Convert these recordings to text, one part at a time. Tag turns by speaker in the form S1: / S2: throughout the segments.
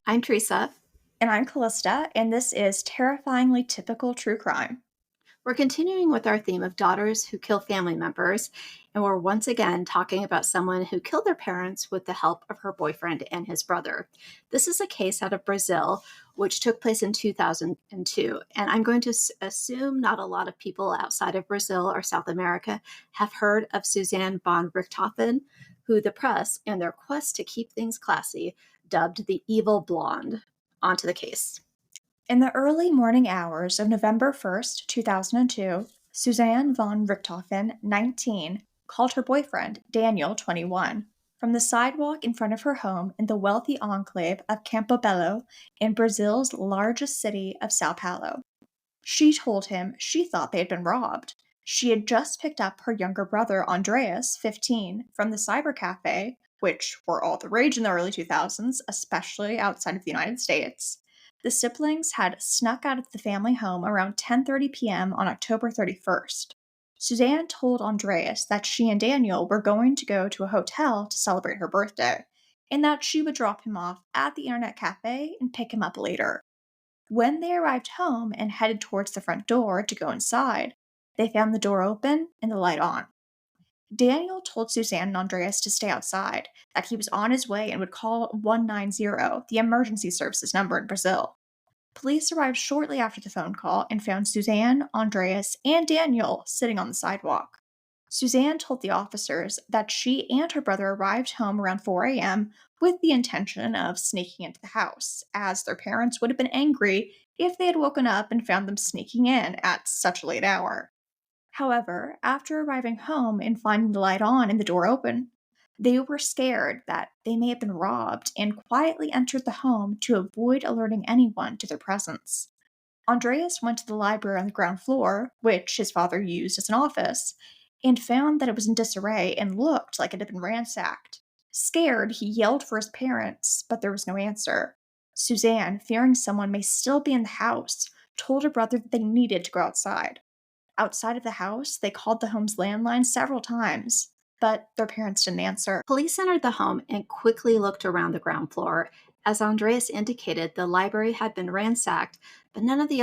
S1: I'm Teresa.
S2: And I'm Callista, and this is Terrifyingly Typical True Crime.
S1: We're continuing with our theme of daughters who kill family members, and we're once again talking about someone who killed their parents with the help of her boyfriend and his brother. This is a case out of Brazil, which took place in 2002, and I'm going to assume not a lot of people outside of Brazil or South America have heard of Suzane von Richthofen, who the press, in their quest to keep things classy, dubbed the evil blonde. On to the case.
S2: In the early morning hours of November 1st, 2002, Suzanne von Richthofen, 19, called her boyfriend, Daniel, 21, from the sidewalk in front of her home in the wealthy enclave of Campo Belo in Brazil's largest city of São Paulo. She told him she thought they had been robbed. She had just picked up her younger brother, Andreas, 15, from the cyber cafe, which were all the rage in the early 2000s, especially outside of the United States. The siblings had snuck out of the family home around 10:30 p.m. on October 31st. Suzanne told Andreas that she and Daniel were going to go to a hotel to celebrate her birthday, and that she would drop him off at the internet cafe and pick him up later. When they arrived home and headed towards the front door to go inside, they found the door open and the light on. Daniel told Suzanne and Andreas to stay outside, that he was on his way and would call 190, the emergency services number in Brazil. Police arrived shortly after the phone call and found Suzanne, Andreas, and Daniel sitting on the sidewalk. Suzanne told the officers that she and her brother arrived home around 4 a.m. with the intention of sneaking into the house, as their parents would have been angry if they had woken up and found them sneaking in at such a late hour. However, after arriving home and finding the light on and the door open, they were scared that they may have been robbed and quietly entered the home to avoid alerting anyone to their presence. Andreas went to the library on the ground floor, which his father used as an office, and found that it was in disarray and looked like it had been ransacked. Scared, he yelled for his parents, but there was no answer. Suzanne, fearing someone may still be in the house, told her brother that they needed to go outside. Outside of the house, they called the home's landline several times, but their parents didn't answer.
S1: Police entered the home and quickly looked around the ground floor. As Andreas indicated, the library had been ransacked, but none of the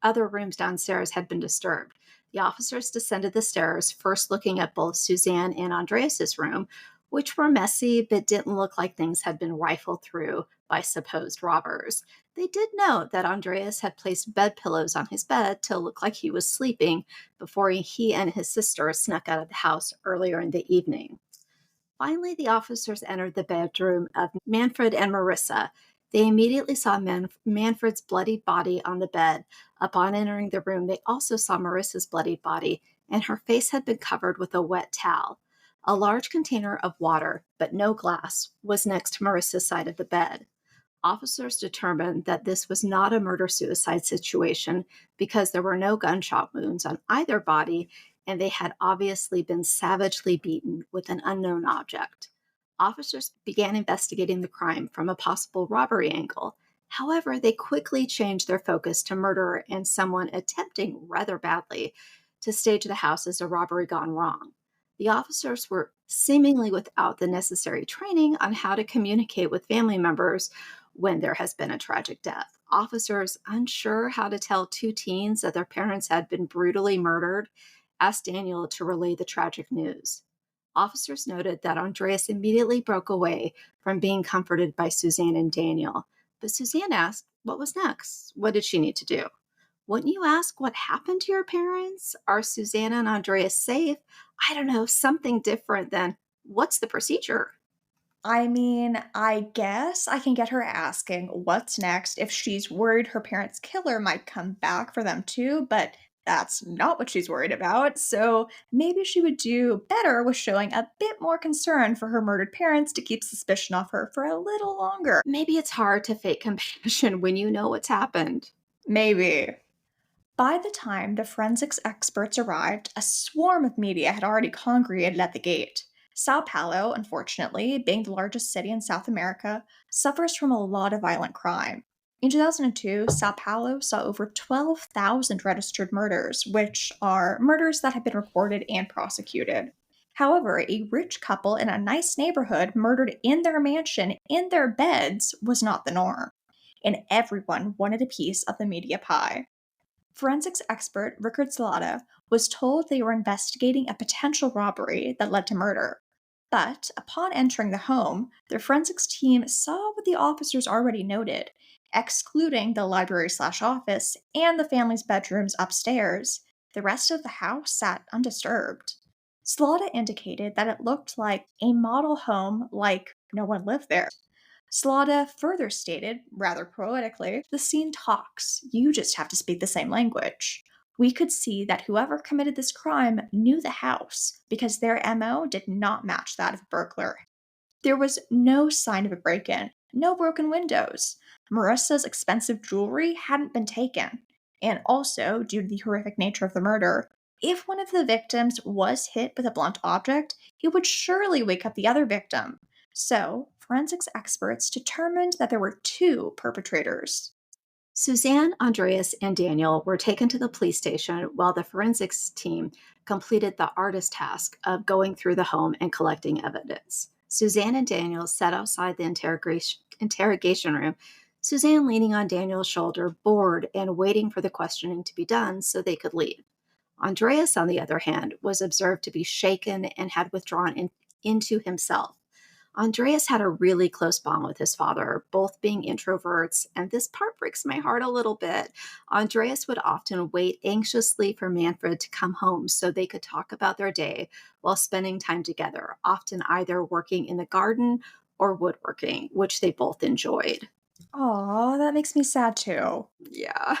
S1: other rooms downstairs had been disturbed. The officers descended the stairs, first looking at both Suzanne and Andreas's room, which were messy but didn't look like things had been rifled through by supposed robbers. They did note that Andreas had placed bed pillows on his bed to look like he was sleeping before he and his sister snuck out of the house earlier in the evening. Finally, the officers entered the bedroom of Manfred and Marisa. They immediately saw Manfred's bloodied body on the bed. Upon entering the room, they also saw Marisa's bloodied body, and her face had been covered with a wet towel. A large container of water, but no glass, was next to Marisa's side of the bed. Officers determined that this was not a murder-suicide situation because there were no gunshot wounds on either body, and they had obviously been savagely beaten with an unknown object. Officers began investigating the crime from a possible robbery angle. However, they quickly changed their focus to murder and someone attempting rather badly to stage the house as a robbery gone wrong. The officers were seemingly without the necessary training on how to communicate with family members when there has been a tragic death. Officers, unsure how to tell two teens that their parents had been brutally murdered, asked Daniel to relay the tragic news. Officers noted that Andreas immediately broke away from being comforted by Suzanne and Daniel. But Suzanne asked, what was next? What did she need to do? Wouldn't you ask what happened to your parents? Are Suzanne and Andreas safe? I don't know, something different than what's the procedure?
S2: I mean, I guess I can get her asking what's next if she's worried her parents' killer might come back for them too, but that's not what she's worried about, so maybe she would do better with showing a bit more concern for her murdered parents to keep suspicion off her for a little longer.
S1: Maybe it's hard to fake compassion when you know what's happened.
S2: Maybe. By the time the forensics experts arrived, a swarm of media had already congregated at the gate. Sao Paulo, unfortunately, being the largest city in South America, suffers from a lot of violent crime. In 2002, Sao Paulo saw over 12,000 registered murders, which are murders that have been recorded and prosecuted. However, a rich couple in a nice neighborhood murdered in their mansion in their beds was not the norm, and everyone wanted a piece of the media pie. Forensics expert Rickard Salata was told they were investigating a potential robbery that led to murder. But upon entering the home, the forensics team saw what the officers already noted, excluding the library/office and the family's bedrooms upstairs. The rest of the house sat undisturbed. Salata indicated that it looked like a model home, like no one lived there. Slaughter further stated, rather poetically, the scene talks. You just have to speak the same language. We could see that whoever committed this crime knew the house because their MO did not match that of a burglar. There was no sign of a break in, no broken windows. Marissa's expensive jewelry hadn't been taken. And also, due to the horrific nature of the murder, if one of the victims was hit with a blunt object, it would surely wake up the other victim. So, forensics experts determined that there were two perpetrators.
S1: Suzanne, Andreas, and Daniel were taken to the police station while the forensics team completed the artist task of going through the home and collecting evidence. Suzanne and Daniel sat outside the interrogation room, Suzanne leaning on Daniel's shoulder, bored and waiting for the questioning to be done so they could leave. Andreas, on the other hand, was observed to be shaken and had withdrawn into himself. Andreas had a really close bond with his father, both being introverts, and this part breaks my heart a little bit. Andreas would often wait anxiously for Manfred to come home so they could talk about their day while spending time together, often either working in the garden or woodworking, which they both enjoyed.
S2: Aw, that makes me sad too.
S1: Yeah.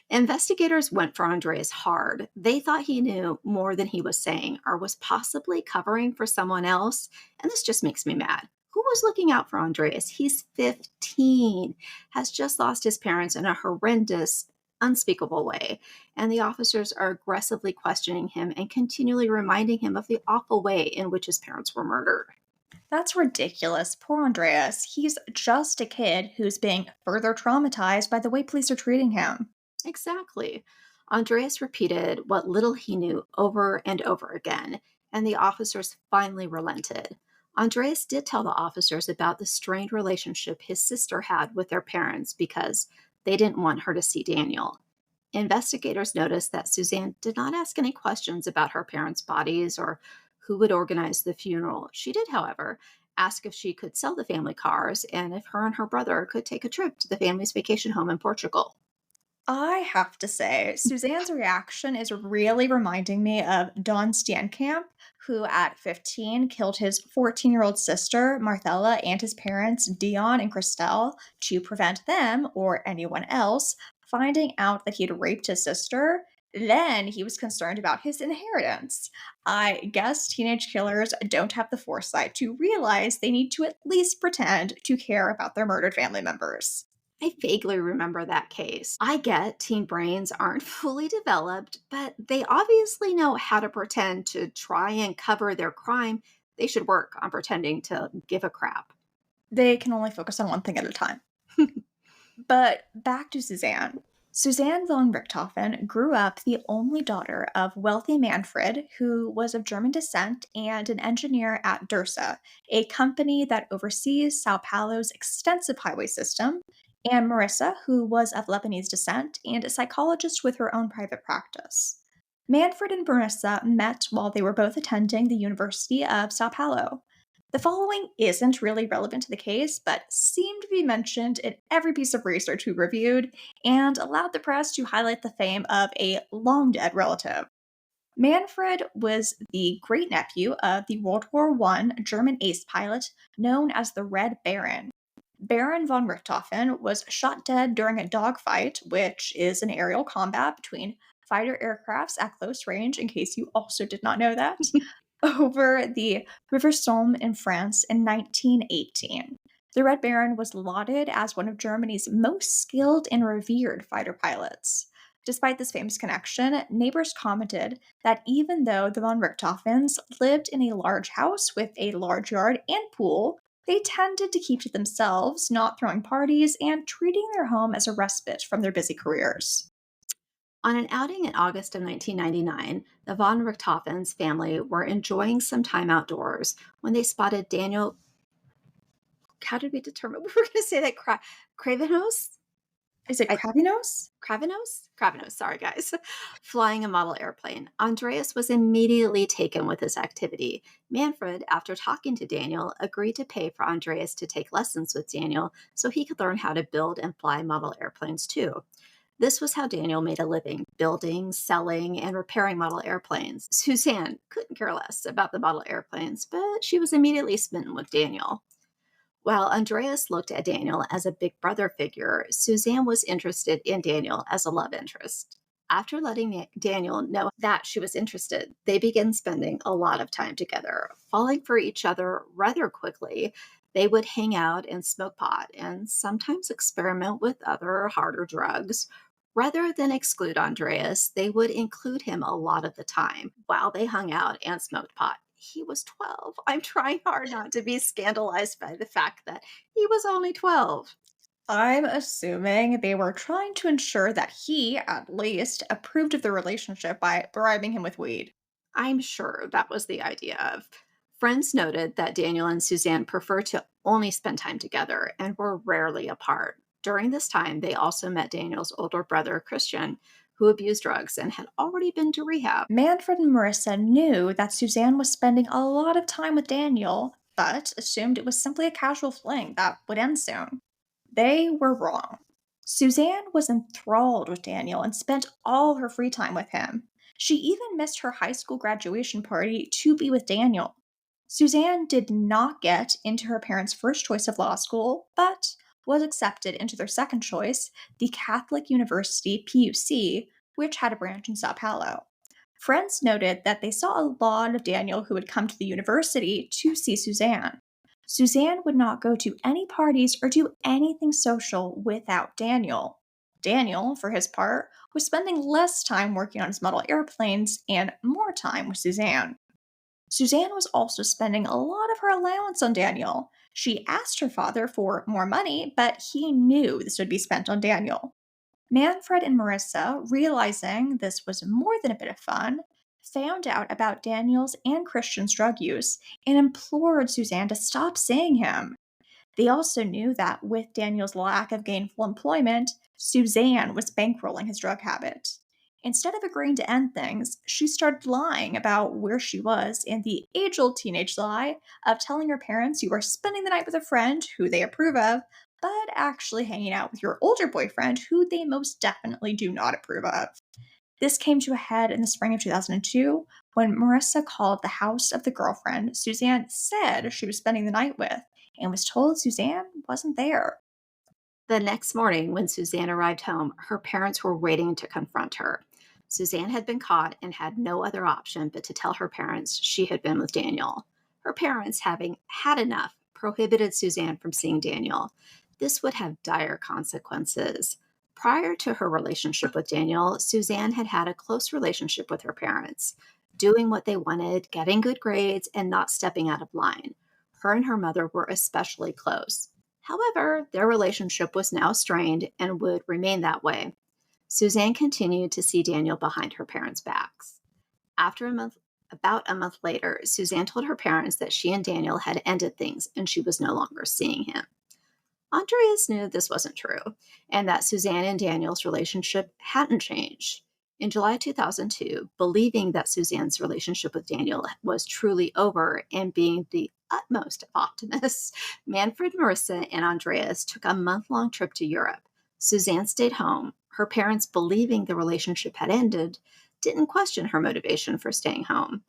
S1: Investigators went for Andreas hard. They thought he knew more than he was saying or was possibly covering for someone else. And this just makes me mad. Who was looking out for Andreas? He's 15, has just lost his parents in a horrendous, unspeakable way. And the officers are aggressively questioning him and continually reminding him of the awful way in which his parents were murdered.
S2: That's ridiculous. Poor Andreas. He's just a kid who's being further traumatized by the way police are treating him.
S1: Exactly. Andreas repeated what little he knew over and over again, and the officers finally relented. Andreas did tell the officers about the strained relationship his sister had with their parents because they didn't want her to see Daniel. Investigators noticed that Suzanne did not ask any questions about her parents' bodies or who would organize the funeral. She did, however, ask if she could sell the family cars and if her and her brother could take a trip to the family's vacation home in Portugal.
S2: I have to say, Suzanne's reaction is really reminding me of Don Steenkamp, who at 15 killed his 14-year-old sister, Marthella, and his parents, Dion and Christelle, to prevent them, or anyone else, finding out that he had raped his sister. Then he was concerned about his inheritance. I guess teenage killers don't have the foresight to realize they need to at least pretend to care about their murdered family members.
S1: I vaguely remember that case. I get teen brains aren't fully developed, but they obviously know how to pretend to try and cover their crime. They should work on pretending to give a crap.
S2: They can only focus on one thing at a time. But back to Suzanne. Suzanne von Richthofen grew up the only daughter of wealthy Manfred, who was of German descent and an engineer at Dursa, a company that oversees Sao Paulo's extensive highway system, and Marisa, who was of Lebanese descent and a psychologist with her own private practice. Manfred and Marisa met while they were both attending the University of Sao Paulo. The following isn't really relevant to the case, but seemed to be mentioned in every piece of research we reviewed and allowed the press to highlight the fame of a long dead relative. Manfred was the great nephew of the World War I German ace pilot known as the Red Baron. Baron von Richthofen was shot dead during a dogfight, which is an aerial combat between fighter aircrafts at close range, in case you also did not know that, over the River Somme in France in 1918. The Red Baron was lauded as one of Germany's most skilled and revered fighter pilots. Despite this famous connection, neighbors commented that even though the von Richthofens lived in a large house with a large yard and pool, they tended to keep to themselves, not throwing parties and treating their home as a respite from their busy careers.
S1: On an outing in August of 1999, the von Richthofen's family were enjoying some time outdoors when they spotted Daniel. How did we determine we were going to say that? Cravenose?
S2: Is it
S1: I,
S2: Kravinos?
S1: Cravenose? Cravenose, sorry guys. Flying a model airplane. Andreas was immediately taken with this activity. Manfred, after talking to Daniel, agreed to pay for Andreas to take lessons with Daniel so he could learn how to build and fly model airplanes too. This was how Daniel made a living, building, selling, and repairing model airplanes. Suzanne couldn't care less about the model airplanes, but she was immediately smitten with Daniel. While Andreas looked at Daniel as a big brother figure, Suzanne was interested in Daniel as a love interest. After letting Daniel know that she was interested, they began spending a lot of time together, falling for each other rather quickly. They would hang out and smoke pot and sometimes experiment with other harder drugs. Rather than exclude Andreas, they would include him a lot of the time while they hung out and smoked pot. He was 12. I'm trying hard not to be scandalized by the fact that he was only 12.
S2: I'm assuming they were trying to ensure that he, at least, approved of the relationship by bribing him with weed.
S1: I'm sure that was the idea. Friends noted that Daniel and Suzanne preferred to only spend time together and were rarely apart. During this time, they also met Daniel's older brother, Christian, who abused drugs and had already been to rehab.
S2: Manfred and Marisa knew that Suzanne was spending a lot of time with Daniel, but assumed it was simply a casual fling that would end soon. They were wrong. Suzanne was enthralled with Daniel and spent all her free time with him. She even missed her high school graduation party to be with Daniel. Suzanne did not get into her parents' first choice of law school, but was accepted into their second choice, the Catholic University PUC, which had a branch in Sao Paulo. Friends noted that they saw a lot of Daniel who would come to the university to see Suzanne. Suzanne would not go to any parties or do anything social without Daniel. Daniel, for his part, was spending less time working on his model airplanes and more time with Suzanne. Suzanne was also spending a lot of her allowance on Daniel. She asked her father for more money, but he knew this would be spent on Daniel. Manfred and Marisa, realizing this was more than a bit of fun, found out about Daniel's and Christian's drug use and implored Suzanne to stop seeing him. They also knew that with Daniel's lack of gainful employment, Suzanne was bankrolling his drug habit. Instead of agreeing to end things, she started lying about where she was in the age old teenage lie of telling her parents you were spending the night with a friend who they approve of, but actually hanging out with your older boyfriend who they most definitely do not approve of. This came to a head in the spring of 2002 when Marissa called the house of the girlfriend Suzanne said she was spending the night with and was told Suzanne wasn't there.
S1: The next morning, when Suzanne arrived home, her parents were waiting to confront her. Suzanne had been caught and had no other option but to tell her parents she had been with Daniel. Her parents, having had enough, prohibited Suzanne from seeing Daniel. This would have dire consequences. Prior to her relationship with Daniel, Suzanne had had a close relationship with her parents, doing what they wanted, getting good grades, and not stepping out of line. Her and her mother were especially close. However, their relationship was now strained and would remain that way. Suzanne continued to see Daniel behind her parents' backs. After about a month later, Suzanne told her parents that she and Daniel had ended things and she was no longer seeing him. Andreas knew this wasn't true and that Suzanne and Daniel's relationship hadn't changed. In July 2002, believing that Suzanne's relationship with Daniel was truly over and being the utmost of optimists, Manfred, Marissa, and Andreas took a month long trip to Europe. Suzanne stayed home. Her parents, believing the relationship had ended, didn't question her motivation for staying home.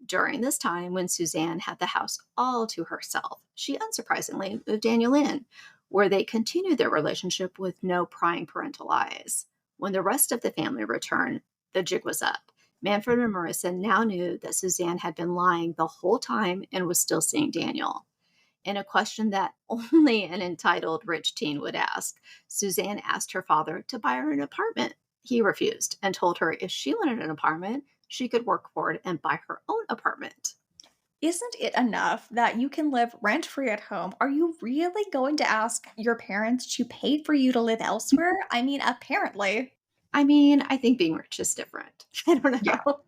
S1: During this time, when Suzanne had the house all to herself, she unsurprisingly moved Daniel in, where they continued their relationship with no prying parental eyes. When the rest of the family returned, the jig was up. Manfred and Marissa now knew that Suzanne had been lying the whole time and was still seeing Daniel. In a question that only an entitled rich teen would ask, Suzanne asked her father to buy her an apartment. He refused and told her if she wanted an apartment, she could work for it and buy her own apartment.
S2: Isn't it enough that you can live rent free at home? Are you really going to ask your parents to pay for you to live elsewhere? I mean, apparently.
S1: I mean, I think being rich is different. I don't
S2: Yeah.
S1: know.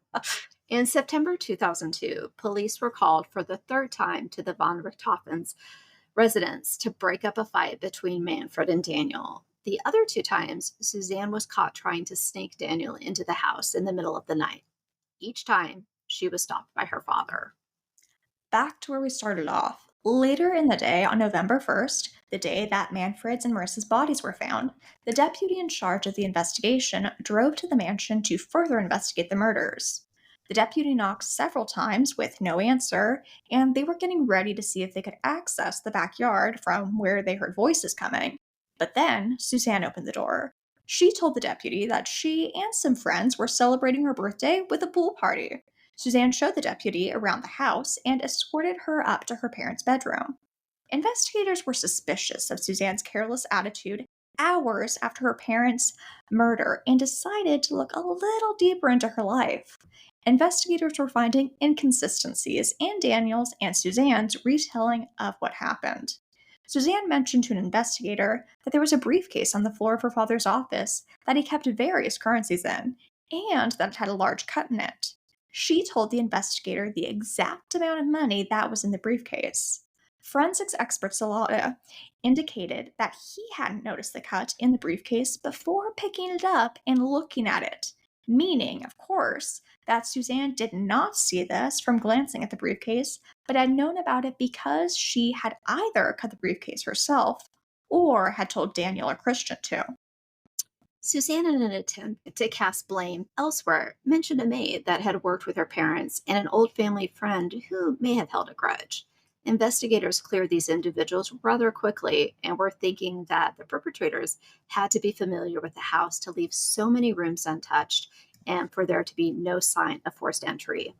S1: In September 2002, police were called for the third time to the von Richthofen's residence to break up a fight between Manfred and Daniel. The other two times, Suzanne was caught trying to sneak Daniel into the house in the middle of the night. Each time, she was stopped by her father.
S2: Back to where we started off. Later in the day, on November 1st, the day that Manfred's and Marissa's bodies were found, the deputy in charge of the investigation drove to the mansion to further investigate the murders. The deputy knocked several times with no answer, and they were getting ready to see if they could access the backyard from where they heard voices coming. But then Suzanne opened the door. She told the deputy that she and some friends were celebrating her birthday with a pool party. Suzanne showed the deputy around the house and escorted her up to her parents' bedroom. Investigators were suspicious of Suzanne's careless attitude hours after her parents' murder and decided to look a little deeper into her life. Investigators were finding inconsistencies in Daniel's and Suzanne's retelling of what happened. Suzanne mentioned to an investigator that there was a briefcase on the floor of her father's office that he kept various currencies in, and that it had a large cut in it. She told the investigator the exact amount of money that was in the briefcase. Forensics expert Salata indicated that he hadn't noticed the cut in the briefcase before picking it up and looking at it, meaning, of course, that Suzanne did not see this from glancing at the briefcase, but had known about it because she had either cut the briefcase herself or had told Daniel or Christian to.
S1: Suzanne, in an attempt to cast blame elsewhere, mentioned a maid that had worked with her parents and an old family friend who may have held a grudge. Investigators cleared these individuals rather quickly and were thinking that the perpetrators had to be familiar with the house to leave so many rooms untouched and for there to be no sign of forced entry.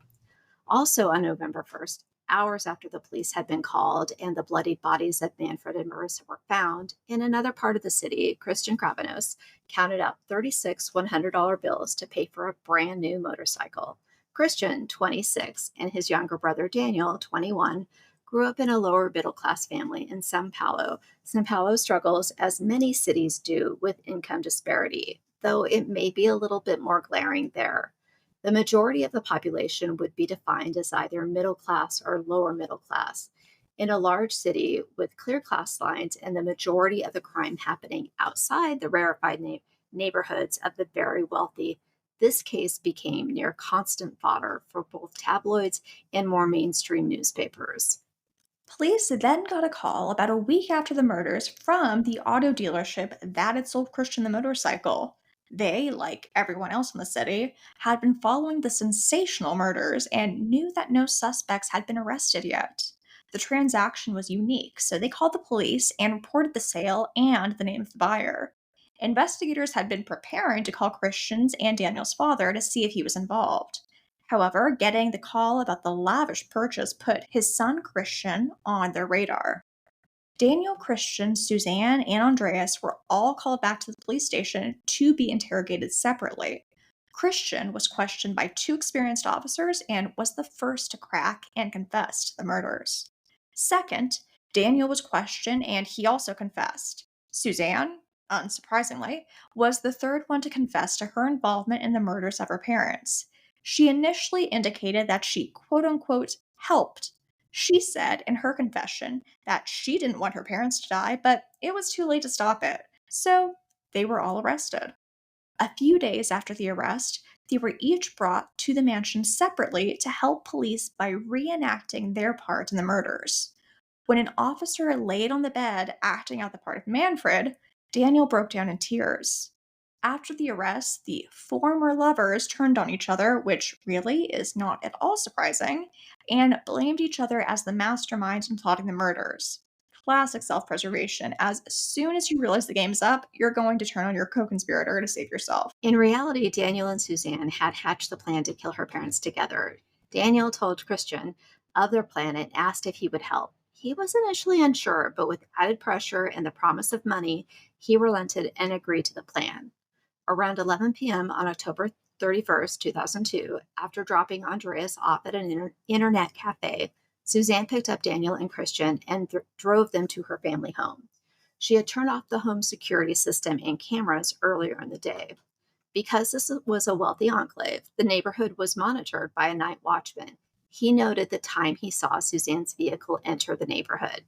S1: Also on November 1st, hours after the police had been called and the bloodied bodies of Manfred and Marisa were found, in another part of the city, Christian Kravanos counted out 36 $100 bills to pay for a brand new motorcycle. Christian, 26, and his younger brother Daniel, 21, grew up in a lower middle class family in São Paulo. São Paulo struggles, as many cities do, with income disparity, though it may be a little bit more glaring there. The majority of the population would be defined as either middle class or lower middle class. In a large city with clear class lines and the majority of the crime happening outside the rarefied neighborhoods of the very wealthy, this case became near constant fodder for both tabloids and more mainstream newspapers.
S2: Police then got a call about a week after the murders from the auto dealership that had sold Christian the motorcycle. They, like everyone else in the city, had been following the sensational murders and knew that no suspects had been arrested yet. The transaction was unique, so they called the police and reported the sale and the name of the buyer. Investigators had been preparing to call Christian's and Daniel's father to see if he was involved. However, getting the call about the lavish purchase put his son Christian on their radar. Daniel, Christian, Suzanne, and Andreas were all called back to the police station to be interrogated separately. Christian was questioned by two experienced officers and was the first to crack and confess to the murders. Second, Daniel was questioned and he also confessed. Suzanne, unsurprisingly, was the third one to confess to her involvement in the murders of her parents. She initially indicated that she quote unquote helped. She said in her confession that she didn't want her parents to die, but it was too late to stop it. So they were all arrested. A few days after the arrest, they were each brought to the mansion separately to help police by reenacting their part in the murders. When an officer laid on the bed acting out the part of Manfred, Daniel broke down in tears. After the arrest, the former lovers turned on each other, which really is not at all surprising, and blamed each other as the masterminds in plotting the murders. Classic self preservation, as soon as you realize the game's up, you're going to turn on your co conspirator to save yourself.
S1: In reality, Daniel and Suzanne had hatched the plan to kill her parents together. Daniel told Christian of their plan and asked if he would help. He was initially unsure, but with added pressure and the promise of money, he relented and agreed to the plan. Around 11 p.m. on October 31st, 2002, after dropping Andreas off at an internet cafe, Suzanne picked up Daniel and Christian and drove them to her family home. She had turned off the home security system and cameras earlier in the day. Because this was a wealthy enclave, the neighborhood was monitored by a night watchman. He noted the time he saw Suzanne's vehicle enter the neighborhood.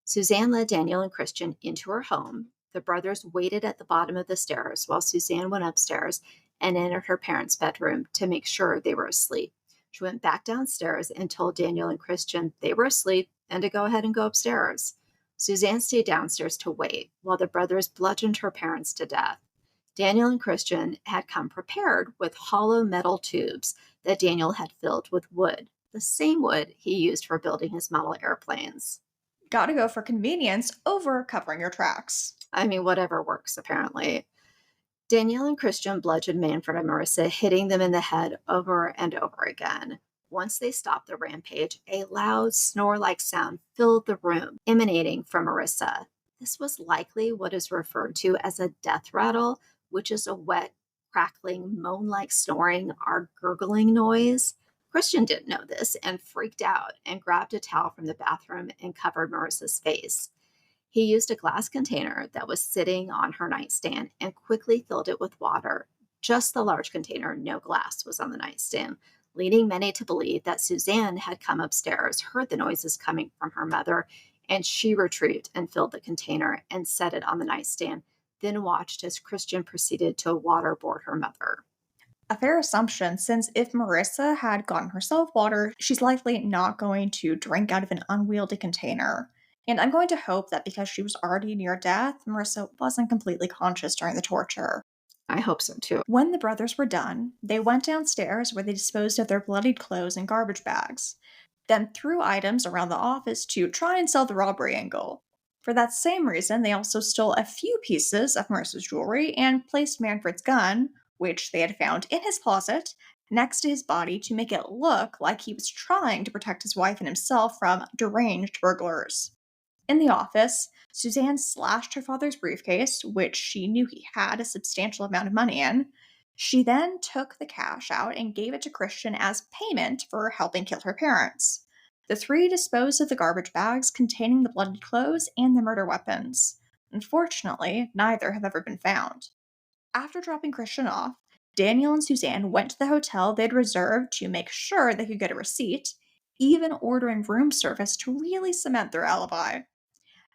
S1: Suzanne led Daniel and Christian into her home. The brothers waited at the bottom of the stairs while Suzanne went upstairs and entered her parents' bedroom to make sure they were asleep. She went back downstairs and told Daniel and Christian they were asleep and to go ahead and go upstairs. Suzanne stayed downstairs to wait while the brothers bludgeoned her parents to death. Daniel and Christian had come prepared with hollow metal tubes that Daniel had filled with wood, the same wood he used for building his model airplanes.
S2: Gotta go for convenience over covering your tracks.
S1: I mean, whatever works, apparently. Danielle and Christian bludgeoned Manfred and Marisa, hitting them in the head over and over again. Once they stopped the rampage, a loud snore like sound filled the room, emanating from Marisa. This was likely what is referred to as a death rattle, which is a wet, crackling, moan like snoring or gurgling noise. Christian didn't know this and freaked out and grabbed a towel from the bathroom and covered Marissa's face. He used a glass container that was sitting on her nightstand and quickly filled it with water. Just the large container, no glass, was on the nightstand, leading many to believe that Suzanne had come upstairs, heard the noises coming from her mother, and she retrieved and filled the container and set it on the nightstand, then watched as Christian proceeded to waterboard her mother.
S2: A fair assumption, since if Marisa had gotten herself water, she's likely not going to drink out of an unwieldy container. And I'm going to hope that because she was already near death, Marisa wasn't completely conscious during the torture.
S1: I hope so too.
S2: When the brothers were done, they went downstairs where they disposed of their bloodied clothes in garbage bags, then threw items around the office to try and sell the robbery angle. For that same reason, they also stole a few pieces of Marisa's jewelry and placed Manfred's gun, which they had found in his closet, next to his body to make it look like he was trying to protect his wife and himself from deranged burglars. In the office, Suzanne slashed her father's briefcase, which she knew he had a substantial amount of money in. She then took the cash out and gave it to Christian as payment for helping kill her parents. The three disposed of the garbage bags containing the bloody clothes and the murder weapons. Unfortunately, neither have ever been found. After dropping Christian off, Daniel and Suzanne went to the hotel they'd reserved to make sure they could get a receipt, even ordering room service to really cement their alibi.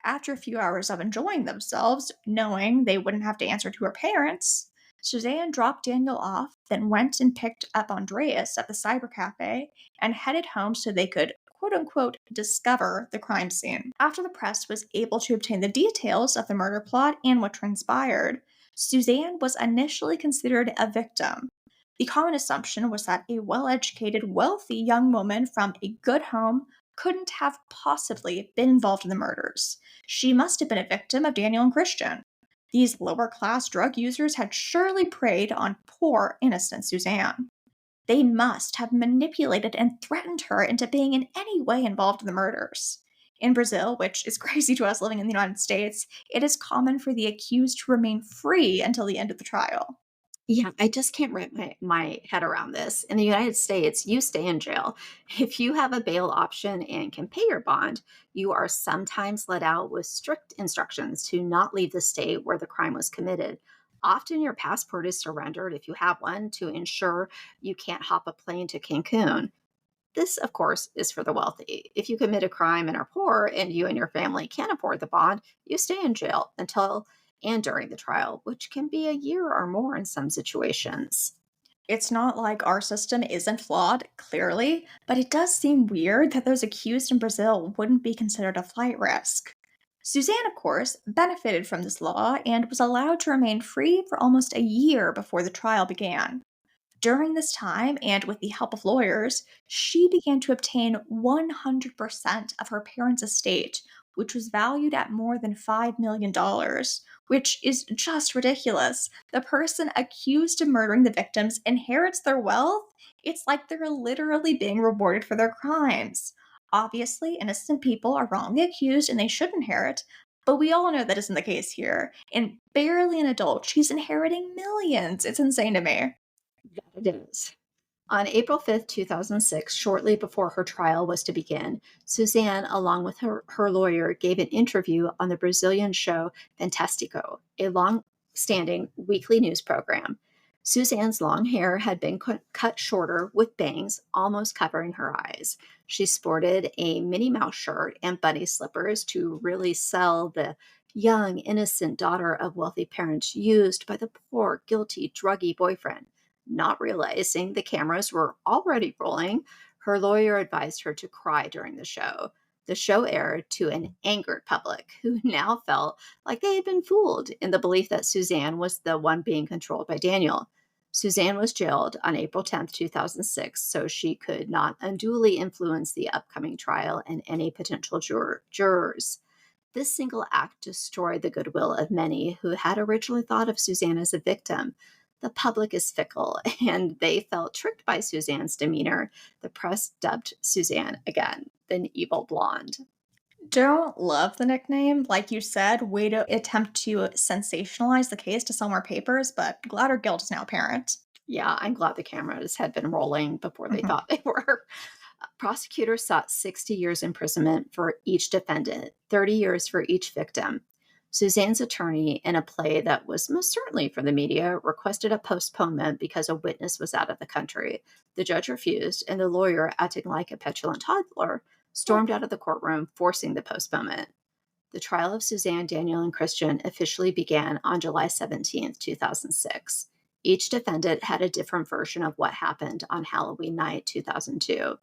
S2: After a few hours of enjoying themselves, knowing they wouldn't have to answer to her parents, Suzanne dropped Daniel off, then went and picked up Andreas at the cyber cafe and headed home so they could quote unquote discover the crime scene. After the press was able to obtain the details of the murder plot and what transpired, Suzanne was initially considered a victim. The common assumption was that a well educated, wealthy young woman from a good home couldn't have possibly been involved in the murders. She must have been a victim of Daniel and Christian. These lower class drug users had surely preyed on poor, innocent Suzanne. They must have manipulated and threatened her into being in any way involved in the murders. In Brazil, which is crazy to us living in the United States, it is common for the accused to remain free until the end of the trial.
S1: Yeah, I just can't wrap my head around this. In the United States, you stay in jail. If you have a bail option and can pay your bond, you are sometimes let out with strict instructions to not leave the state where the crime was committed. Often your passport is surrendered if you have one to ensure you can't hop a plane to Cancun. This, of course, is for the wealthy. If you commit a crime and are poor and you and your family can't afford the bond, you stay in jail until and during the trial, which can be a year or more in some situations.
S2: It's not like our system isn't flawed, clearly, but it does seem weird that those accused in Brazil wouldn't be considered a flight risk. Suzanne, of course, benefited from this law and was allowed to remain free for almost a year before the trial began. During this time, and with the help of lawyers, she began to obtain 100% of her parents' estate, which was valued at more than $5 million, which is just ridiculous. The person accused of murdering the victims inherits their wealth. It's like they're literally being rewarded for their crimes. Obviously, innocent people are wrongly accused and they should inherit, but we all know that isn't the case here. And barely an adult, she's inheriting millions. It's insane to me.
S1: That it is. On April 5th, 2006, shortly before her trial was to begin, Suzanne, along with her lawyer, gave an interview on the Brazilian show Fantástico, a long standing weekly news program. Suzanne's long hair had been cut shorter with bangs almost covering her eyes. She sported a Minnie Mouse shirt and bunny slippers to really sell the young, innocent daughter of wealthy parents used by the poor, guilty, druggy boyfriend. Not realizing the cameras were already rolling, her lawyer advised her to cry during the show. The show aired to an angered public who now felt like they had been fooled in the belief that Suzanne was the one being controlled by Daniel. Suzanne was jailed on April 10th, 2006, so she could not unduly influence the upcoming trial and any potential jurors. This single act destroyed the goodwill of many who had originally thought of Suzanne as a victim. The public is fickle, and they felt tricked by Suzanne's demeanor. The press dubbed Suzanne again the evil blonde.
S2: Don't love the nickname. Like you said, way to attempt to sensationalize the case to sell more papers, but glad her guilt is now apparent.
S1: Yeah, I'm glad the cameras had been rolling before they
S2: Mhm.
S1: thought they were. Prosecutors sought 60 years imprisonment for each defendant, 30 years for each victim. Suzanne's attorney, in a play that was most certainly for the media, requested a postponement because a witness was out of the country. The judge refused, and the lawyer, acting like a petulant toddler, stormed out of the courtroom, forcing the postponement. The trial of Suzanne, Daniel, and Christian officially began on July 17th, 2006. Each defendant had a different version of what happened on Halloween night 2002.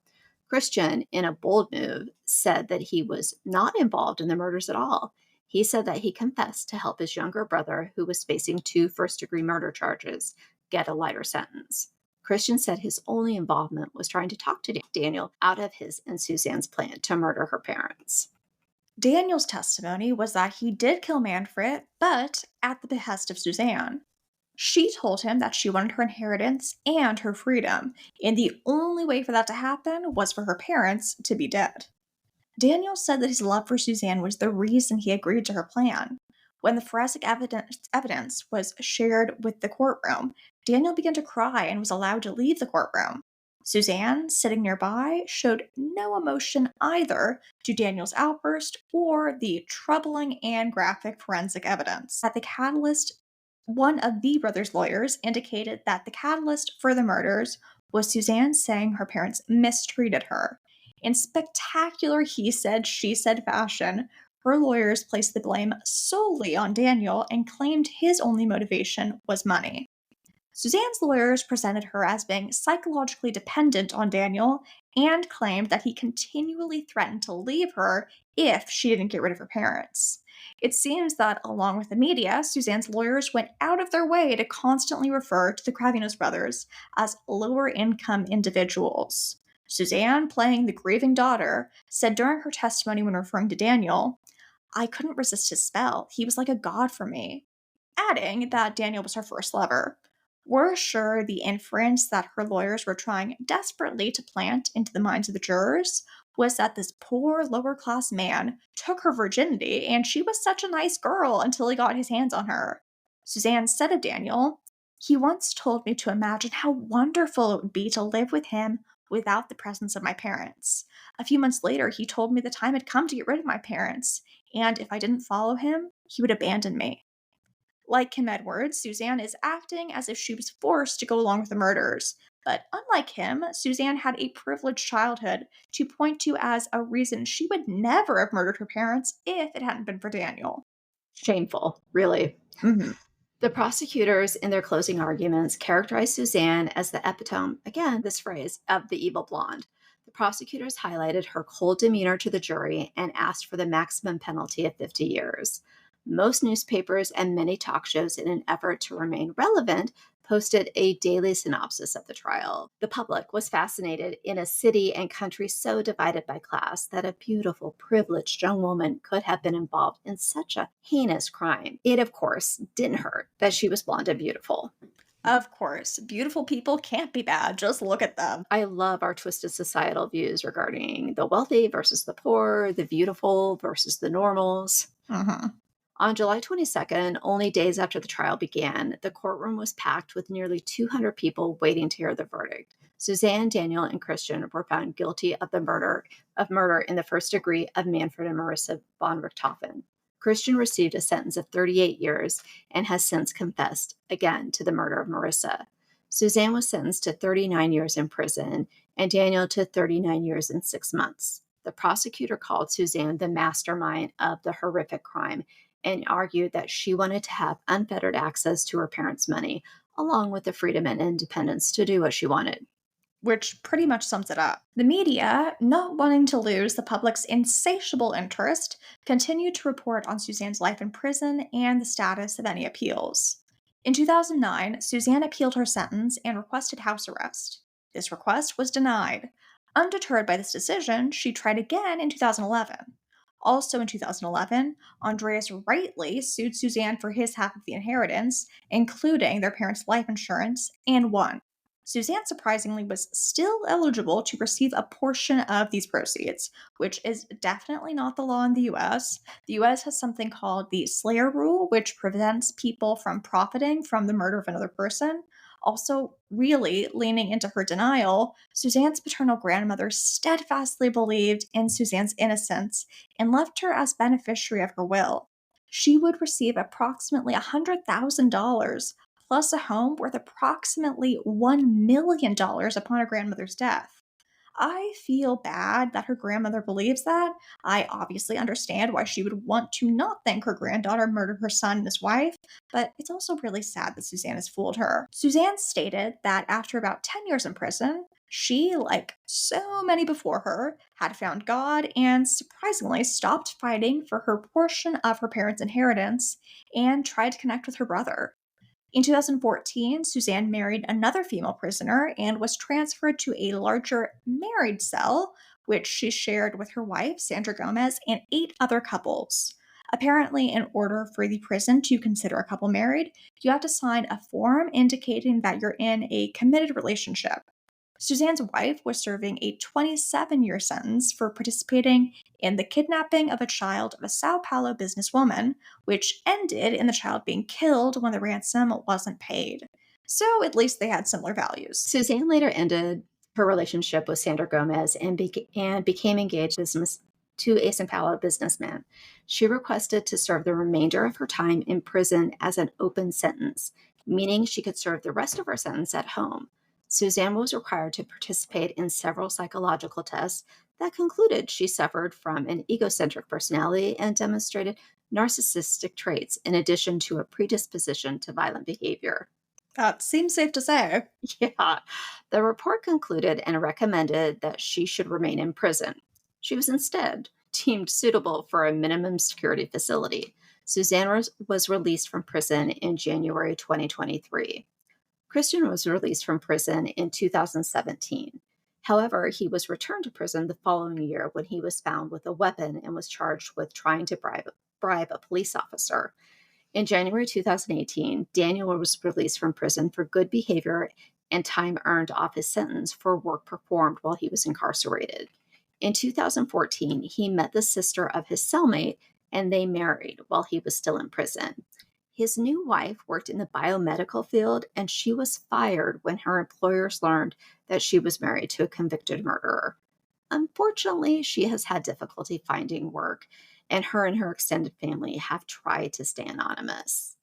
S1: Christian, in a bold move, said that he was not involved in the murders at all. He said that he confessed to help his younger brother, who was facing 2 first-degree murder charges, get a lighter sentence. Christian said his only involvement was trying to talk to Daniel out of his and Suzanne's plan to murder her parents.
S2: Daniel's testimony was that he did kill Manfred, but at the behest of Suzanne. She told him that she wanted her inheritance and her freedom, and the only way for that to happen was for her parents to be dead. Daniel said that his love for Suzanne was the reason he agreed to her plan. When the forensic evidence was shared with the courtroom, Daniel began to cry and was allowed to leave the courtroom. Suzanne, sitting nearby, showed no emotion either to Daniel's outburst or the troubling and graphic forensic evidence. At the catalyst, one of the brothers' lawyers indicated that the catalyst for the murders was Suzanne saying her parents mistreated her. In spectacular he said, she said fashion, her lawyers placed the blame solely on Daniel and claimed his only motivation was money. Suzanne's lawyers presented her as being psychologically dependent on Daniel and claimed that he continually threatened to leave her if she didn't get rid of her parents. It seems that, along with the media, Suzanne's lawyers went out of their way to constantly refer to the Kravinos brothers as lower income individuals. Suzanne, playing the grieving daughter, said during her testimony when referring to Daniel, "I couldn't resist his spell. He was like a god for me," adding that Daniel was her first lover. We're sure the inference that her lawyers were trying desperately to plant into the minds of the jurors was that this poor lower class man took her virginity and she was such a nice girl until he got his hands on her. Suzanne said of Daniel, "He once told me to imagine how wonderful it would be to live with him without the presence of my parents. A few months later, he told me the time had come to get rid of my parents, and if I didn't follow him, he would abandon me." Like Kim Edwards, Suzanne is acting as if she was forced to go along with the murders. But unlike him, Suzanne had a privileged childhood to point to as a reason she would never have murdered her parents if it hadn't been for Daniel.
S1: Shameful, really.
S2: Mhm.
S1: The prosecutors, in their closing arguments, characterized Suzanne as the epitome, again, this phrase, of the evil blonde. The prosecutors highlighted her cold demeanor to the jury and asked for the maximum penalty of 50 years. Most newspapers and many talk shows, in an effort to remain relevant, posted a daily synopsis of the trial. The public was fascinated in a city and country so divided by class that a beautiful, privileged young woman could have been involved in such a heinous crime. It, of course, didn't hurt that she was blonde and beautiful.
S2: Of course, beautiful people can't be bad. Just look at them.
S1: I love our twisted societal views regarding the wealthy versus the poor, the beautiful versus the normals.
S2: Mhm.
S1: On July 22nd, only days after the trial began, the courtroom was packed with nearly 200 people waiting to hear the verdict. Suzanne, Daniel, and Christian were found guilty of murder in the first degree of Manfred and Marisa von Richthofen. Christian received a sentence of 38 years and has since confessed again to the murder of Marisa. Suzane was sentenced to 39 years in prison and Daniel to 39 years and 6 months. The prosecutor called Suzane the mastermind of the horrific crime and argued that she wanted to have unfettered access to her parents' money, along with the freedom and independence to do what she wanted.
S2: Which pretty much sums it up. The media, not wanting to lose the public's insatiable interest, continued to report on Suzanne's life in prison and the status of any appeals. In 2009, Suzanne appealed her sentence and requested house arrest. This request was denied. Undeterred by this decision, she tried again in 2011. Also in 2011, Andreas rightly sued Suzanne for his half of the inheritance, including their parents' life insurance, and won. Suzanne surprisingly was still eligible to receive a portion of these proceeds, which is definitely not the law in the US. The US has something called the Slayer Rule, which prevents people from profiting from the murder of another person. Also, really leaning into her denial, Suzanne's paternal grandmother steadfastly believed in Suzanne's innocence and left her as beneficiary of her will. She would receive approximately $100,000 plus a home worth approximately $1 million upon her grandmother's death. I feel bad that her grandmother believes that. I obviously understand why she would want to not think her granddaughter murdered her son and his wife, but it's also really sad that Suzanne has fooled her. Suzanne stated that after about 10 years in prison, she, like so many before her, had found God and surprisingly stopped fighting for her portion of her parents' inheritance and tried to connect with her brother. In 2014, Suzanne married another female prisoner and was transferred to a larger married cell, which she shared with her wife, Sandra Gomez, and 8 other couples. Apparently, in order for the prison to consider a couple married, you have to sign a form indicating that you're in a committed relationship. Suzanne's wife was serving a 27-year sentence for participating in the kidnapping of a child of a Sao Paulo businesswoman, which ended in the child being killed when the ransom wasn't paid. So at least they had similar values.
S1: Suzanne later ended her relationship with Sandra Gomez and became engaged to a São Paulo businessman. She requested to serve the remainder of her time in prison as an open sentence, meaning she could serve the rest of her sentence at home. Suzanne was required to participate in several psychological tests that concluded she suffered from an egocentric personality and demonstrated narcissistic traits in addition to a predisposition to violent behavior.
S2: That seems safe to say.
S1: Yeah, the report concluded and recommended that she should remain in prison. She was instead deemed suitable for a minimum security facility. Suzanne was released from prison in January 2023. Christian was released from prison in 2017. However, he was returned to prison the following year when he was found with a weapon and was charged with trying to bribe a police officer. In January 2018, Daniel was released from prison for good behavior and time earned off his sentence for work performed while he was incarcerated. In 2014, he met the sister of his cellmate and they married while he was still in prison. His new wife worked in the biomedical field and she was fired when her employers learned that she was married to a convicted murderer. Unfortunately, she has had difficulty finding work, and her extended family have tried to stay anonymous.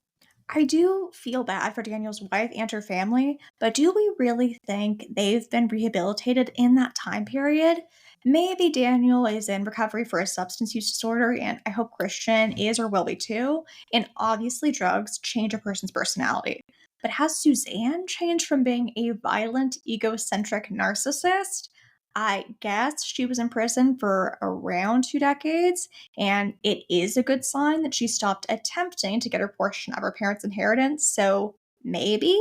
S2: I do feel bad for Daniel's wife and her family, but do we really think they've been rehabilitated in that time period? Maybe Daniel is in recovery for a substance use disorder, and I hope Christian is or will be too. And obviously, drugs change a person's personality. But has Suzanne changed from being a violent, egocentric narcissist? I guess she was in prison for around 2 decades, and it is a good sign that she stopped attempting to get her portion of her parents' inheritance, so maybe?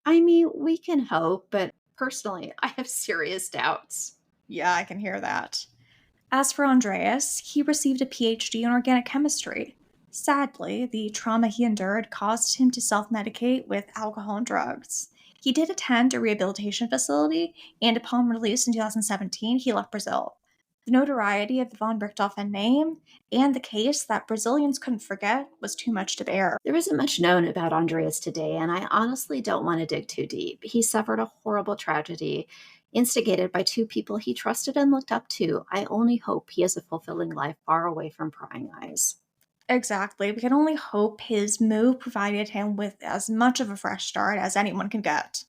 S1: I mean, we can hope, but personally, I have serious doubts.
S2: Yeah, I can hear that. As for Andreas, he received a PhD in organic chemistry. Sadly, the trauma he endured caused him to self medicate with alcohol and drugs. He did attend a rehabilitation facility, and upon release in 2017, he left Brazil. The notoriety of the von Richthofen name and the case that Brazilians couldn't forget was too much to bear.
S1: There isn't much known about Andreas today, and I honestly don't want to dig too deep. He suffered a horrible tragedy instigated by two people he trusted and looked up to. I only hope he has a fulfilling life far away from prying eyes.
S2: Exactly. We can only hope his move provided him with as much of a fresh start as anyone can get.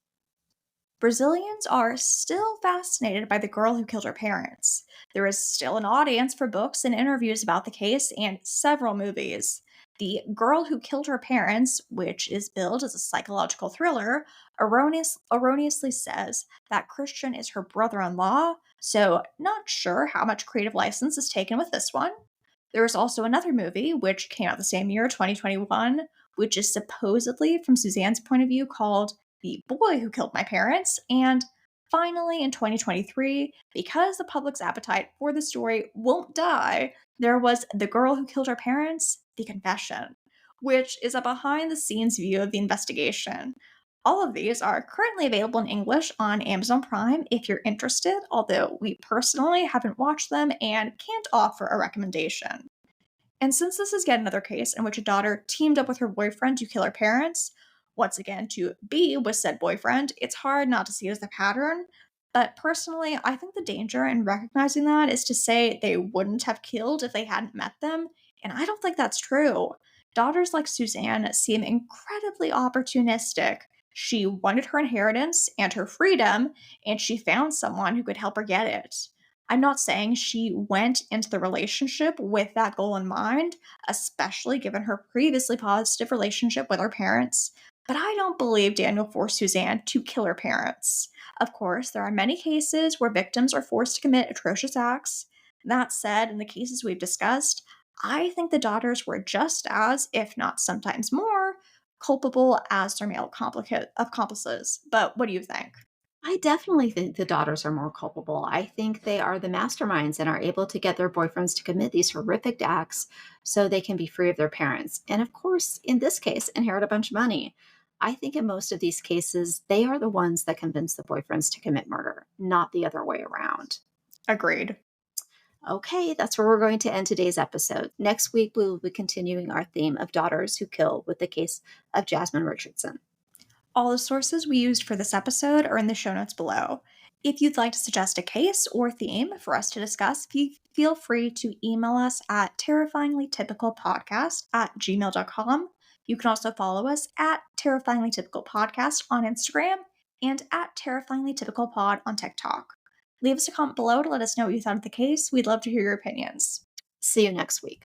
S2: Brazilians are still fascinated by the girl who killed her parents. There is still an audience for books and interviews about the case and several movies. The Girl Who Killed Her Parents, which is billed as a psychological thriller, erroneously says that Christian is her brother in law, so not sure how much creative license is taken with this one. There is also another movie, which came out the same year, 2021, which is supposedly from Suzane's point of view called The Boy Who Killed My Parents. And finally, in 2023, because the public's appetite for the story won't die, there was The Girl Who Killed Her Parents, The Confession, which is a behind the scenes view of the investigation. All of these are currently available in English on Amazon Prime if you're interested, although we personally haven't watched them and can't offer a recommendation. And since this is yet another case in which a daughter teamed up with her boyfriend to kill her parents, once again to be with said boyfriend, it's hard not to see it as a pattern. But personally, I think the danger in recognizing that is to say they wouldn't have killed if they hadn't met them, and I don't think that's true. Daughters like Suzane seem incredibly opportunistic. She wanted her inheritance and her freedom, and she found someone who could help her get it. I'm not saying she went into the relationship with that goal in mind, especially given her previously positive relationship with her parents, but I don't believe Daniel forced Suzane to kill her parents. Of course, there are many cases where victims are forced to commit atrocious acts. That said, in the cases we've discussed, I think the daughters were just as, if not sometimes more, culpable as their male accomplices. But what do you think?
S1: I definitely think the daughters are more culpable. I think they are the masterminds and are able to get their boyfriends to commit these horrific acts so they can be free of their parents. And of course, in this case, inherit a bunch of money. I think in most of these cases, they are the ones that convince the boyfriends to commit murder, not the other way around.
S2: Agreed.
S1: Okay, that's where we're going to end today's episode. Next week, we will be continuing our theme of daughters who kill with the case of Jasmine Richardson.
S2: All the sources we used for this episode are in the show notes below. If you'd like to suggest a case or theme for us to discuss, feel free to email us at terrifyinglytypicalpodcast@gmail.com. You can also follow us at terrifyinglytypicalpodcast on Instagram and at terrifyinglytypicalpod on TikTok. Leave us a comment below to let us know what you thought of the case. We'd love to hear your opinions.
S1: See you next week.